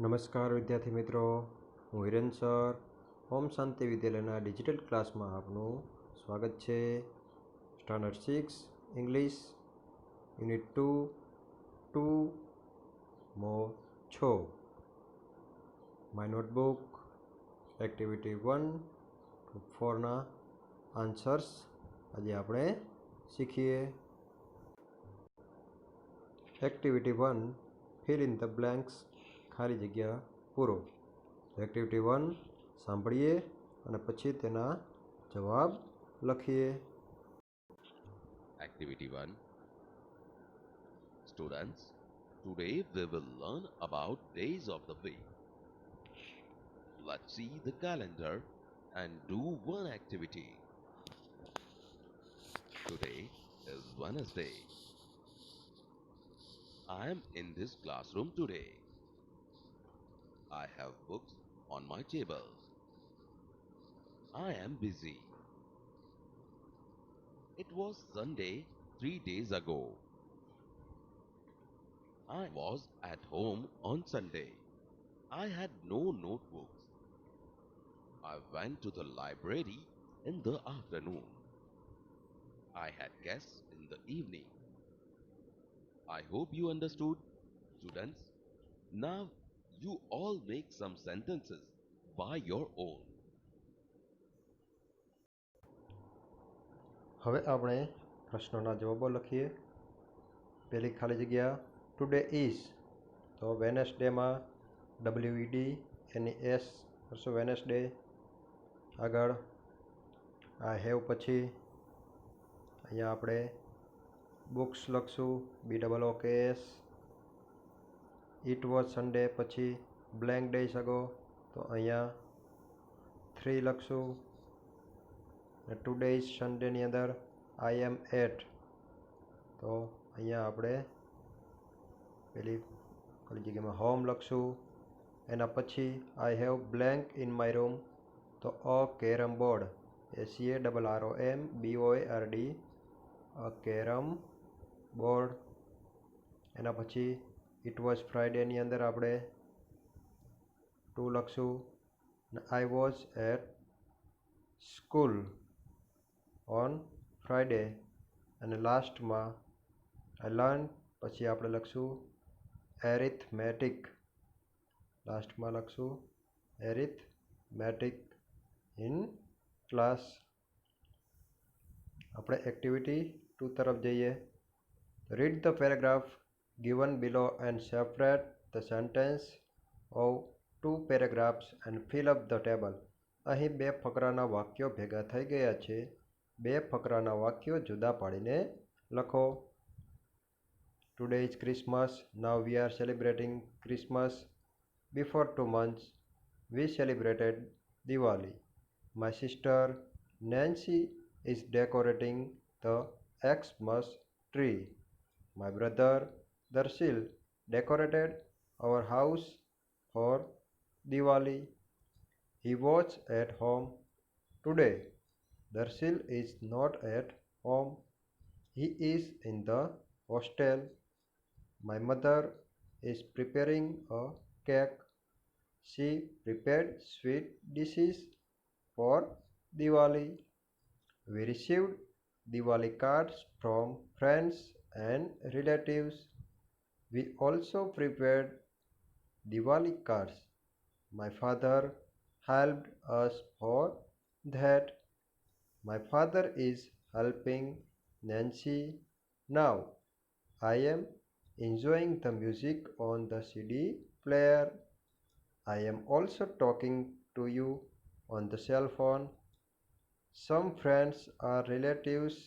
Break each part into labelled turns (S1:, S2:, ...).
S1: નમસ્કાર વિદ્યાર્થી મિત્રો, હું હિરેન સર. ઓમ શાંતિ વિદ્યાલયના ડિજિટલ ક્લાસમાં આપનું સ્વાગત છે. સ્ટાન્ડર્ડ 6 ઇંગ્લિશ યુનિટ 2 મો છો. માય નોટબુક એક્ટિવિટી 1 to 4ના આન્સર્સ આજે આપણે શીખીએ. Activity 1 fill in the blanks, ખાલી જગ્યા પૂરો. એક્ટિવિટી 1 સાંભળીએ અને પછી તેના જવાબ લખીએ.
S2: Activity 1. Students, today we will learn about days of the week. Let's see the calendar and do one activity. Today is Wednesday. I am in this classroom today. I have books on my table. I am busy. It was Sunday 3 days ago. I was at home on Sunday. I had no notebooks. I went to the library in the afternoon. I had guests in the evening. I hope you understood, students. Now you all make some sentences by your own.
S1: હવે આપણે પ્રશ્નોના જવાબો લખીએ. પહેલી ખાલી જગ્યા today is, તો વેનસડેમાં WEDNES કરશો, વેનસડે. આગળ આઈ હેવ પછી અહીંયા આપણે બુક્સ લખશું, BOOKS. ઇટ વોઝ સન્ડે પછી બ્લેન્ક ડેઝ અગો, તો અહીંયા 3 લખશું. ટુડે ઇઝ સન્ડેની અંદર આઈ એમ એટ, તો અહીંયા આપણે પેલી ખાલી જગ્યામાં હોમ લખશું. એના પછી I have blank in my room, તો a carrom board, CARROM BOARD, a carrom board. એના પછી ઇટ વોઝ ફ્રાઈડેની અંદર આપણે 2 લખશું. I was at school on Friday. અને લાસ્ટમાં આઈ લર્ન પછી આપણે લખશું એરિથમેટિક. લાસ્ટમાં લખશું એરિથમેટિક ઇન ક્લાસ. આપણે એક્ટિવિટી 2 તરફ જઈએ. Read the paragraph given below and separate the sentence of 2 paragraphs and fill up the table. અહીં 2 ફકરાના વાક્યો ભેગા થઈ ગયા છે. 2 ફકરાના વાક્યો જુદા પાડીને લખો. Today is Christmas. Now we are celebrating Christmas. Before 2 months we celebrated Diwali. My sister Nancy is decorating the Xmas tree. My brother Darshil decorated our house for Diwali. He was at home today. Darshil is not at home. He is in the hostel. My mother is preparing a cake. She prepared sweet dishes for Diwali. We received Diwali cards from friends and relatives. We also prepared Diwali cards. My father helped us for that. My father is helping Nancy now. I am enjoying the music on the CD player. I am also talking to you on the cell phone. Some friends or relatives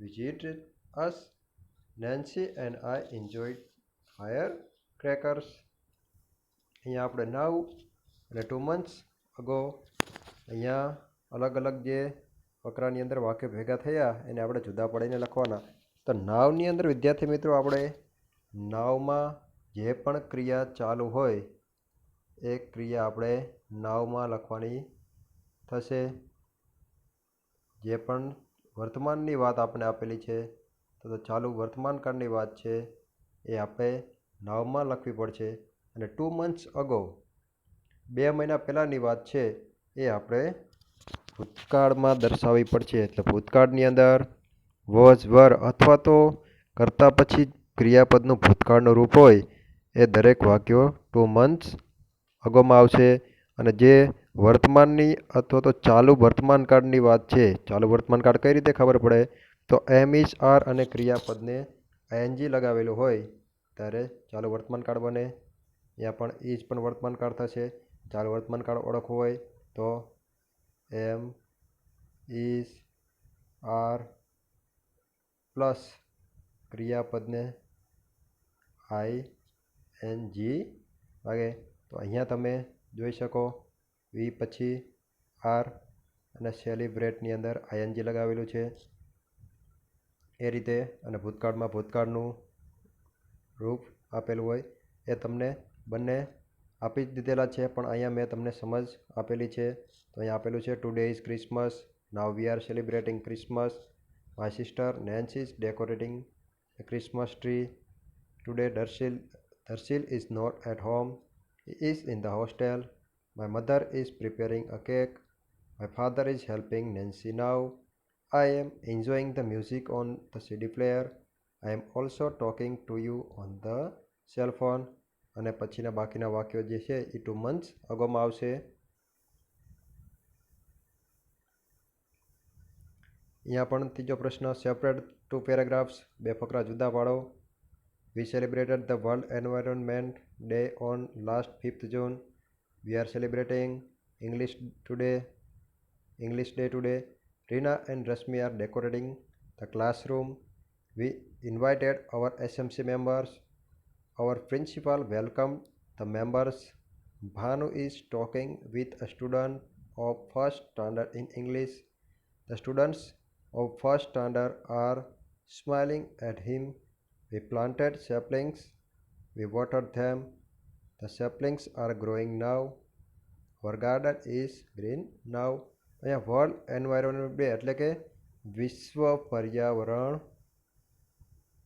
S1: visited us. Nancy and I enjoyed firecrackers. અહીંયા આપણે now અને 2 months ago અહીંયા અલગ અલગ જે ફકરાની અંદર વાક્ય ભેગા થયા એને આપણે જુદા પાડીને લખવાના. તો નાવની અંદર વિદ્યાર્થી મિત્રો આપણે નાવમાં જે પણ ક્રિયા ચાલુ હોય એ ક્રિયા આપણે નાવમાં લખવાની થશે. જે પણ વર્તમાનની વાત આપણે આપેલી છે, તો ચાલુ વર્તમાનકાળની વાત છે એ આપણે નાવમાં લખવી પડશે. અને 2 months ago 2 મહિના પહેલાંની વાત છે એ આપણે ભૂતકાળમાં દર્શાવવી પડશે. એટલે ભૂતકાળની અંદર વોઝ, વર અથવા તો કરતા પછી ક્રિયાપદનું ભૂતકાળનું રૂપ હોય એ દરેક વાક્યો 2 months અગોમાં આવશે. અને જે વર્તમાનની અથવા તો ચાલુ વર્તમાન કાળની વાત છે, ચાલુ વર્તમાન કાળ કઈ રીતે ખબર પડે? તો એમ ઇઝ આર અને ક્રિયાપદને આઈએનજી લગાવેલું હોય ત્યારે ચાલુ વર્તમાન કાળ બને. અહીંયા પણ ઇઝ પણ વર્તમાન કાળ થશે. ચાલુ વર્તમાન કાળ ઓળખવું હોય તો એમ ઇઝ આર પ્લસ ક્રિયાપદને આઈ એન જી વાગે. તો અહીંયા તમે જોઈ શકો વી પછી આર અને સેલિબ્રેટની અંદર આઈએનજી લગાવેલું છે એ રીતે. અને ભૂતકાળમાં ભૂતકાળનું રૂપ આપેલું હોય એ તમને બંને આપી જ દીધેલા છે, પણ અહીંયા મેં તમને સમજ આપેલી છે. તો અહીંયા આપેલું છે today is Christmas, now we are celebrating Christmas, my sister Nancy is decorating a Christmas tree. Today Darshil is not at home. He is in the hostel. My mother is preparing a cake. My father is helping Nancy now. I am enjoying the music on the CD player. I am also talking to you on the cell phone. અને પછીના બાકીના વાક્યો જે છે એ 2 months અગોમાં આવશે. અહીંયા પણ ત્રીજો પ્રશ્ન, સેપરેટ 2 પેરેગ્રાફ્સ, 2 ફકરા જુદા પાડો. We celebrated the World Environment Day on last 5th June. We are celebrating English Day today. Rina and Rashmi are decorating the classroom. We invited our SMC members. Our principal welcomed the members. Bhanu is talking with a student of first standard in English. The students of first standard are smiling at him. We planted saplings. We watered them. The saplings are growing now. Our garden is green now. અહીંયા world environment day એટલે કે વિશ્વ પર્યાવરણ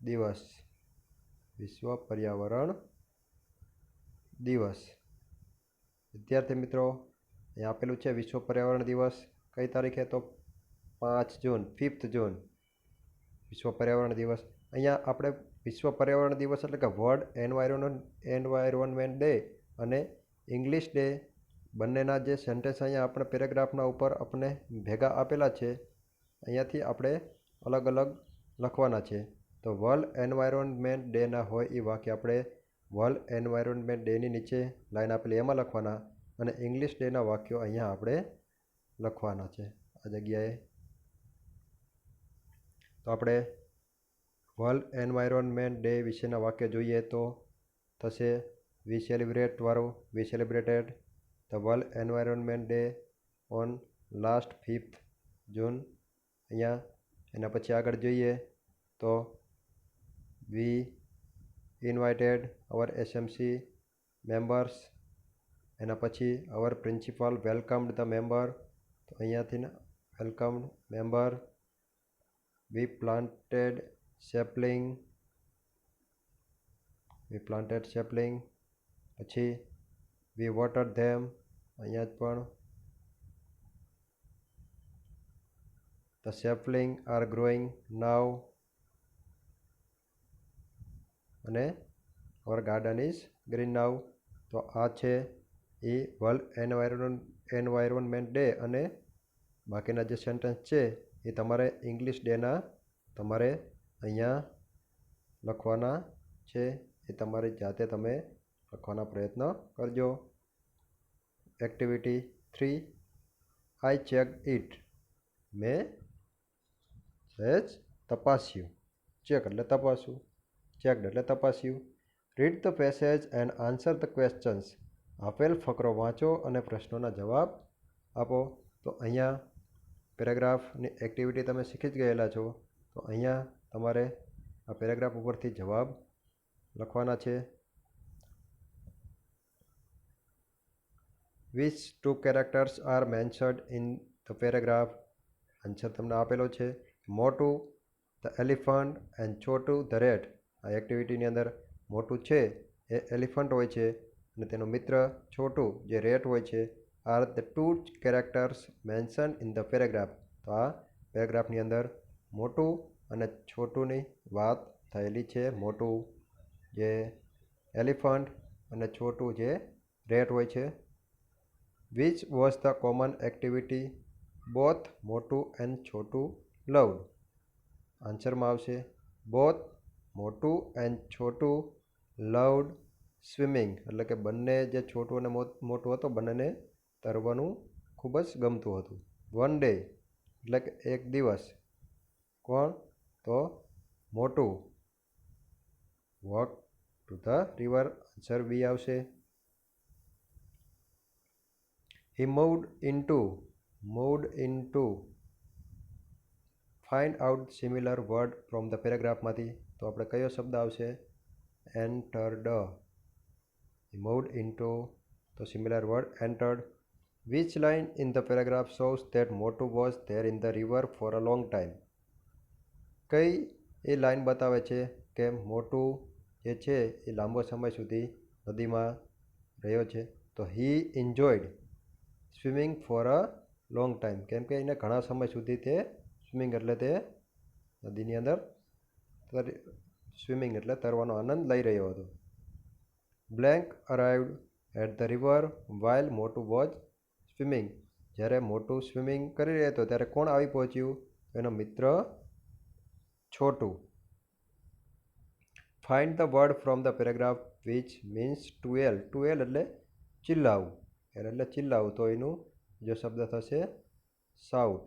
S1: દિવસ. વિશ્વ પર્યાવરણ દિવસ. વિદ્યાર્થી મિત્રો, અહીંયા આપેલું છે વિશ્વ પર્યાવરણ દિવસ કઈ તારીખે? તો 5 જૂન, 5th જૂન વિશ્વ પર્યાવરણ દિવસ. અહીંયા આપણે વિશ્વ પર્યાવરણ દિવસ એટલે કે વર્લ્ડ એન્વાયરમેન્ટ ડે અને ઇંગ્લિશ ડે બંનેના જે સેન્ટેન્સ અહીંયા આપણે પેરેગ્રાફના ઉપર આપણે ભેગા આપેલા છે અહીંયાથી આપણે અલગ અલગ લખવાના છે. તો વર્લ્ડ એન્વાયરમેન્ટ ડેના હોય એ વાક્ય આપણે વર્લ્ડ એન્વાયરમેન્ટ ડેની નીચે લાઈન આપેલી એમાં લખવાના, અને ઇંગ્લિશ ડેના વાક્યો અહીંયા આપણે લખવાના છે આ જગ્યાએ. તો આપણે વર્લ્ડ એન્વાયરમેન્ટ ડે વિશેના વાક્ય જોઈએ તો થશે વી સેલિબ્રેટ વાળું, we celebrated the world environment day on last 5th જૂન. અહીંયા એના પછી આગળ જોઈએ તો વી ઇન્વાઇટેડ અવર એસએમસી મેમ્બર્સ. એના પછી અવર પ્રિન્સિપાલ વેલકમ્ડ ધ મેમ્બર. તો અહીંયાથી વેલકમ્ડ મેમ્બર. વી પ્લાન્ટેડ સેપલિંગ. પછી વી વોટર્ડ ધેમ. અહીંયા જ પણ ધ સેપલિંગ આર ગ્રોઈંગ નાવ. અને અવર ગાર્ડન ઇઝ ગ્રીન નાવ. તો આ છે એ વર્લ્ડ એન્વાયરમેન્ટ ડે, અને બાકીના જે સેન્ટેન્સ છે એ તમારે ઇંગ્લિશ ડેના તમારે અહીંયા લખવાના છે. એ તમારી જાતે તમે લખવાના પ્રયત્ન કરજો. Activity 3, I checked it. મેં સહેજ તપાસ્યું. ચેક એટલે તપાસવું, ચેકડ એટલે તપાસ્યું. Read the passage and answer the questions. આપેલ ફકરો વાંચો અને પ્રશ્નોના જવાબ આપો. તો અહીંયા પેરેગ્રાફની એક્ટિવિટી તમે શીખી જ ગયેલા છો. તો અહીંયા તમારે આ પેરેગ્રાફ ઉપરથી જવાબ લખવાના છે. Which 2 characters are mentioned in the paragraph. Answer તમને આપેલો છે. Motu the elephant and Chhotu the rat. આ એક્ટિવિટીની અંદર મોટું છે એ એલિફન્ટ હોય છે અને તેનો મિત્ર છોટું જે રેટ હોય છે are the two characters mention in the paragraph. તો આ પેરેગ્રાફની અંદર મોટું અને છોટુંની વાત થયેલી છે. મોટું જે એલિફન્ટ અને છોટું જે રેટ હોય છે. Which was the common activity both મોટું એન્ડ છોટું લવડ. આન્સરમાં આવશે બોથ મોટું એન્ડ છોટું લવડ સ્વિમિંગ, એટલે કે બંને જે છોટું અને મોટું હતું બંનેને તરવાનું ખૂબ જ ગમતું હતું. વન ડે એટલે કે એક દિવસ. કોણ? તો Motu. Walk to the river. Answer B આવશે. He moved into. Find out similar word from the પેરેગ્રાફમાંથી. તો આપણે કયો શબ્દ આવશે? એન્ટર્ડ. He moved into. તો similar word entered. Which line in the paragraph shows that Motu was there in the river for a long time. કઈ એ line બતાવે છે કે મોટું જે છે એ લાંબો સમય સુધી નદીમાં રહ્યો છે? તો he enjoyed swimming for a long time, કેમ કે એને ઘણા સમય સુધી તે સ્વિમિંગ એટલે તે નદીની અંદર સ્વિમિંગ એટલે તરવાનો આનંદ લઈ રહ્યો હતો. Blank arrived at the river while Motu was swimming. જ્યારે મોટું સ્વિમિંગ કરી રહ્યો હતો ત્યારે કોણ આવી પહોંચ્યું? એનો મિત્ર Chhotu. Find the word from the paragraph which means to yell. To yell એટલે ચિલ્લાવું. એલ એટલે ચિલ્લાવું, તો એનું જો શબ્દ થશે shout.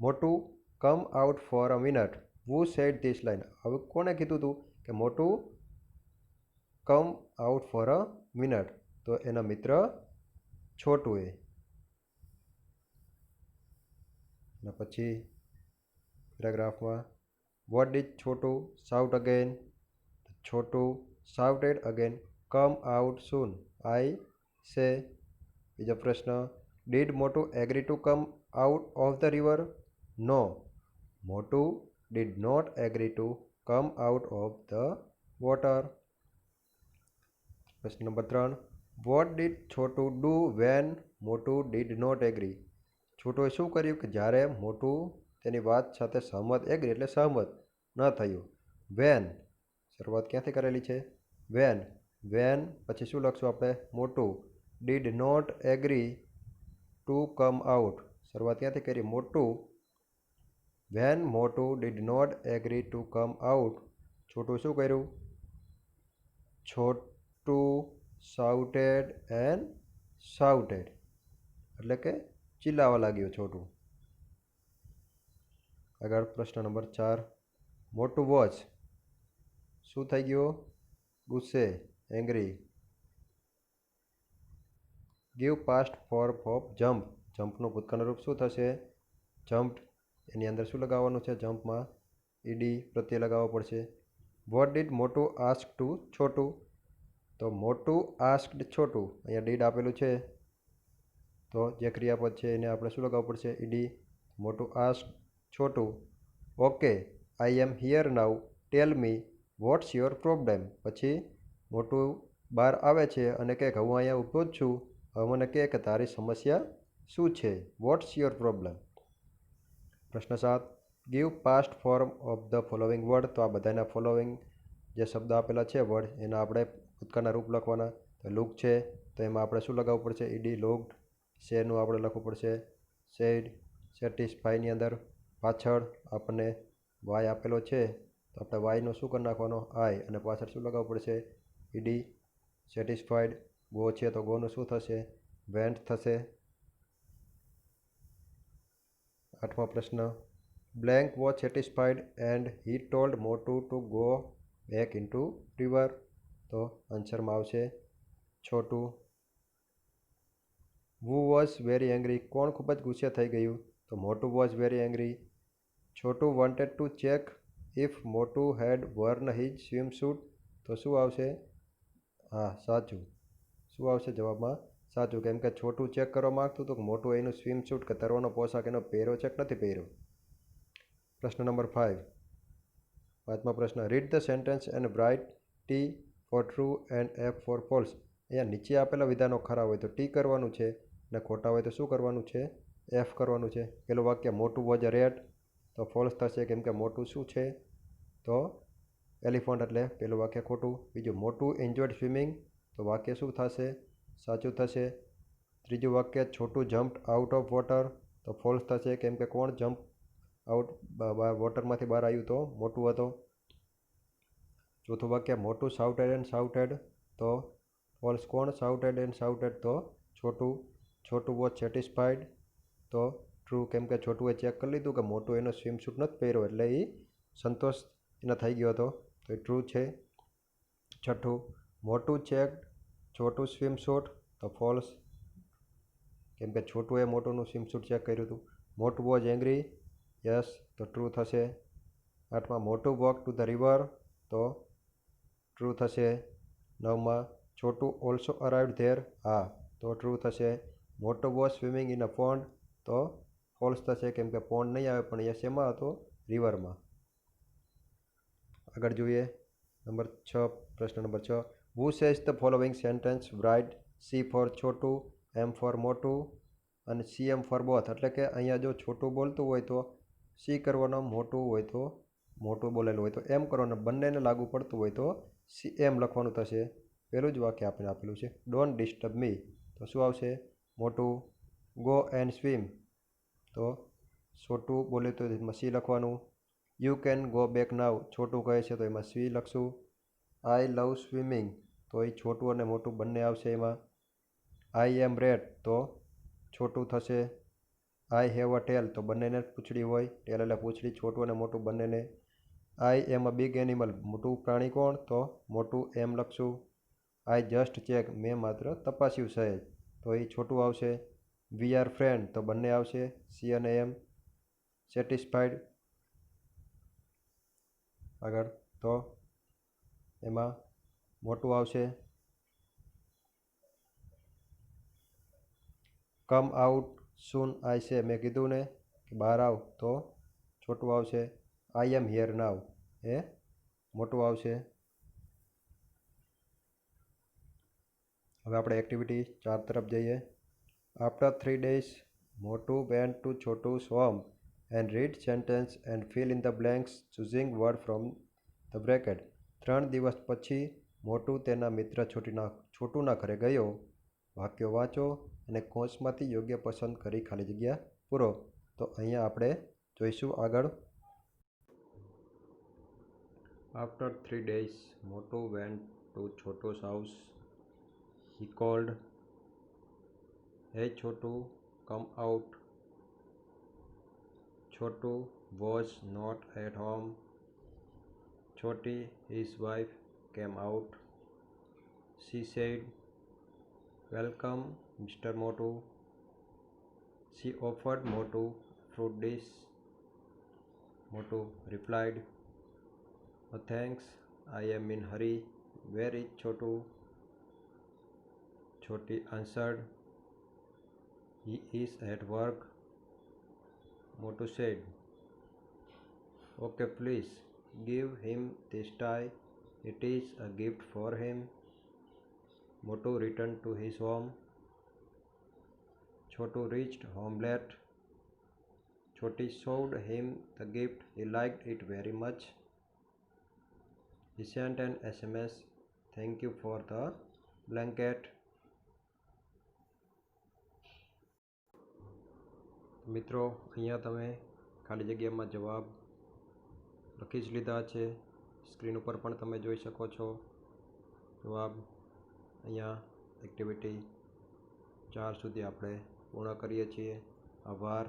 S1: Motu come out for a minute. Who said this line. હવે કોણે કીધું હતું કે Motu come out for a minute? તો એના મિત્ર છોટુએ. અને પછી પેરેગ્રાફમાં what did Chhotu shout again. Chhotu shouted again come out soon I say. બીજો પ્રશ્ન did Motu agree to come out of the river. No, Motu did not agree to come out of the water. પ્રશ્ન નંબર 3 vote did Chhotu do when Motu did not agri. છોટુએ શું કર્યું કે જ્યારે મોટું તેની વાત સાથે સહમત એગ્રી એટલે સહમત ન થયું. વેન શરૂઆત ક્યાંથી કરેલી છે? વેન. વેન પછી શું લખશું આપણે? Motu. Did not agree to come out. શરૂઆત ક્યાંથી કરી? Motu. When Motu did not agree to come out. Chhotu શું કર્યું? છોટું શાઉટેડ એન્ડ શાઉટેડ, એટલે કે ચિલ્લાવા લાગ્યું છોટું. આગળ પ્રશ્ન નંબર 4 મોટું વોચ શું થઈ ગયું? ગુસ્સે, angry. Give past form of jump. જમ્પનું ભૂતકાળનું રૂપ શું થશે? જમ્પ્ડ. એની અંદર શું લગાવવાનું છે? જમ્પમાં ઈડી પ્રત્યય લગાવવો પડશે. વોટ ડીડ મોટું આસ્ક ટુ છોટું. તો મોટું આસ્કડ છોટું. અહીંયા ડીડ આપેલું છે તો જે ક્રિયાપદ છે એને આપણે શું લગાવવું પડશે? ED. Motu ask Chhotu okay I am here now tell me what's your problem. પછી મોટું બહાર આવે છે અને કહે કે હું અહીંયા ઊભો જ છું, હવે મને કહે કે તારી સમસ્યા શું છે? What's your problem. પ્રશ્ન 7 give past form of the following word. તો આ બધાના ફોલોવિંગ જે શબ્દ આપેલા છે વર્ડ એના આપણે ભૂતકાળના રૂપ લખવાના. તો લુક છે તો એમાં આપણે શું લગાવવું પડશે? ઈડી. લુકડ. શેનું આપણે લખવું પડશે? સેડ. સેટિસ્ફાઈની અંદર પાછળ આપણને વાય આપેલો છે તો આપણે વાયનો શું કરી નાખવાનો? આઈ. અને પાછળ શું લગાવવું પડશે? ઈડી. સેટિસ્ફાઈડ. ગો છે તો ગોનું શું થશે? વેન્ટ થશે. 8મો પ્રશ્ન blank was satisfied and he told Motu to go back into river. તો આન્સરમાં આવશે Chhotu. Who was very angry. કોણ ખૂબ જ ગુસ્સે થઈ ગયું? તો Motu was very angry. Chhotu wanted to check if Motu had worn his swimsuit. તો શું આવશે? હા, સાચું. શું આવશે જવાબમાં? સાચું, કેમ કે છોટું ચેક કરવા માગતું હતું કે મોટું એનું સ્વિમ સૂટ કે તરવાનો પોશાક એનો પહેર્યો છે કે નથી પહેર્યો. પ્રશ્ન નંબર 5 પાંચમો પ્રશ્ન read the sentence and write T for true and F for false. અહીંયા નીચે આપેલા વિધાનો ખરા હોય તો ટી કરવાનું છે અને ખોટા હોય તો શું કરવાનું છે? એફ કરવાનું છે. પેલું વાક્ય મોટું વોઝ રેડ તો ફોલ્સ થશે, કેમ કે મોટું શું છે તો એલિફન્ટ, એટલે પેલું વાક્ય ખોટું. બીજું મોટું એન્જોયડ સ્વિમિંગ તો વાક્ય શું થશે? સાચું થશે. ત્રીજું વાક્ય છોટું જમ્પ્ડ આઉટ ઓફ વોટર તો ફોલ્સ થશે, કેમ કે કોણ જમ્પ આઉટ વોટરમાંથી બહાર આવ્યું તો મોટું હતો. ચોથું વાક્ય મોટું શાઉટેડ એન્ડ શાઉટેડ તો ફોલ્સ, કોણ શાઉટેડ એન્ડ શાઉટેડ તો છોટું. છોટું વોઝ સેટિસ્ફાઈડ તો ટ્રુ, કેમ કે છોટુએ ચેક કરી લીધું કે મોટું એનો સ્વિમસૂટ નથી પહેર્યો એટલે એ સંતોષ એને થઈ ગયો હતો તો એ ટ્રુ છે. છઠ્ઠું મોટું ચેકડ છોટું સ્વિમસૂટ તો ફોલ્સ, કેમ કે છોટુએ મોટુંનું સ્વિમસૂટ ચેક કર્યું હતું. મોટું વોઝ એંગ્રી યસ તો ટ્રુ થશે. આઠમાં મોટું વોક ટુ ધ રિવર તો ટ્રુ થશે. નવમાં છોટું ઓલ્સો અરાઇવ્ડ ધેર હા તો ટ્રુ થશે. મોટું was swimming in a pond તો ફોલ્સ થશે, કેમ કે પોન્ડ નહીં આવે પણ એ શેમાં હતો? રિવરમાં. આગળ જોઈએ પ્રશ્ન નંબર 6. Who says the following sentence right? C for Chhotu, M for Motu અને સી એમ ફોર બોથ. એટલે કે અહીંયા જો છોટું બોલતું હોય તો સી કરવાનું, મોટું હોય તો મોટું બોલેલું હોય તો એમ કરવાનું, બંનેને લાગુ પડતું હોય તો સી એમ લખવાનું થશે. પહેલું જ વાક્ય આપણે આપેલું છે ડોન્ટ ડિસ્ટર્બ મી તો શું આવશે? મોટું. ગો એન્ડ સ્વિમ તો છોટું બોલે તો એમાં સી લખવાનું. યુ કેન ગો બેક નાવ છોટું કહે છે તો એમાં સી લખશું. આઈ લવ સ્વિમિંગ તો એ છોટું અને મોટું બંને આવશે એમાં. આઈ એમ રેડ તો છોટું થશે. આઈ હેવ અ ટેલ તો બંનેને પૂંછડી હોય, ટેલ એટલે પૂંછડી, છોટું અને મોટું બંનેને. આઈ એમ અ બિગ એનિમલ મોટું પ્રાણી કોણ તો મોટું એમ લખશું. આઈ જસ્ટ ચેક મેં માત્ર તપાસ્યું છે તો એ છોટું આવશે. વી આર ફ્રેન્ડ તો બંને આવશે, સી અને એમ. સેટિસ્ફાઈડ આગળ તો એમાં મોટું આવશે. કમ આઉટ સૂન આઈ સે મેં કીધું ને કે બહાર આવ તો છોટું આવશે. આઈ એમ હિયર નાવ એ મોટું આવશે. હવે આપણે એક્ટિવિટી 4 તરફ જઈએ. After 3 days Motu went to Chhotu's home and read sentence and fill in the blanks choosing word from the bracket. 3 દિવસ પછી મોટું તેના મિત્ર છોટુના ઘરે ગયો. વાક્યો વાંચો અને કૌંસમાંથી યોગ્ય પસંદ કરી ખાલી જગ્યા પૂરો. તો અહીંયા આપણે જોઈશું આગળ. After 3 days Motu went to Chhotu's house. He called, hey Chotu, come out. Chotu was not at home. Choti, his wife, came out. She said, welcome, Mr. Motu. She offered Motu fruit dish. Motu replied, oh, thanks, I am in hurry. Where is Chotu? Choti answered, he is at work. Motu said, okay, please give him this tie. It is a gift for him. Motu returned to his home. Chotu reached home late. Choti showed him the gift. He liked it very much. He sent an SMS. Thank you for the blanket. મિત્રો અહીંયા તમે ખાલી જગ્યામાં જવાબ લખી જ લીધા છે. સ્ક્રીન ઉપર પણ તમે જોઈ શકો છો જવાબ. અહીંયા એક્ટિવિટી 4 સુધી આપણે પૂર્ણ કરીએ છીએ. આભાર.